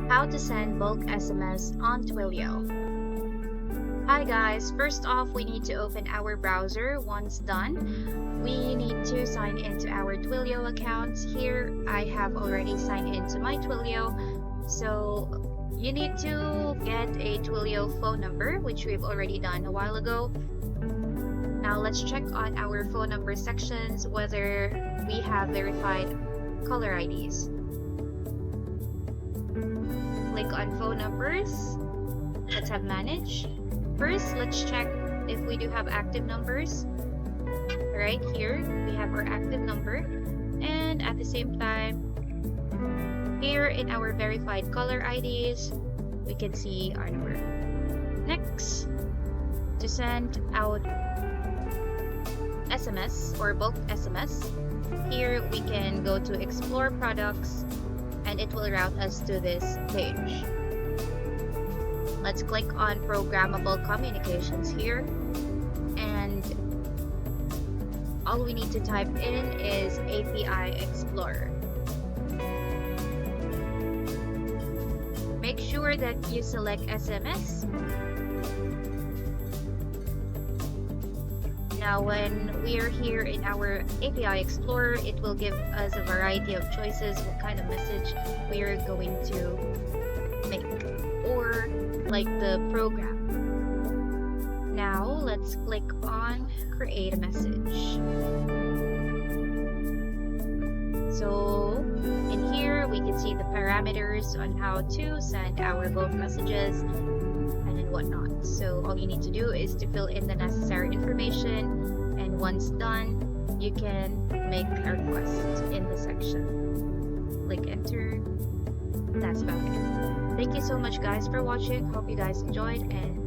How to send bulk SMS on Twilio. Hi guys, first off we need to open our browser. Once done, we need to sign into our Twilio account. Here I have already signed into my Twilio, so you need to get a Twilio phone number, which we've already done a while ago. Now let's check on our phone number sections whether we have verified caller IDs. Click on phone numbers. Let's have manage. First, let's check if we do have active numbers. Right here, we have our active number, and at the same time, here in our verified caller IDs, we can see our number. Next, to send out SMS or bulk SMS, here we can go to explore products and it will route us to this page. Let's click on programmable communications here, and all we need to type in is API Explorer. Make sure that you select SMS. Now when we are here in our API Explorer, it will give us a variety of choices what kind of message we are going to make, or like the program. Now let's click on create a message. So in here we can see the parameters on how to send our bulk messages and whatnot. So all you need to do is to fill in the necessary information, and once done you can make a request in the section. Click enter. That's about it. Thank you so much guys for watching. Hope you guys enjoyed, and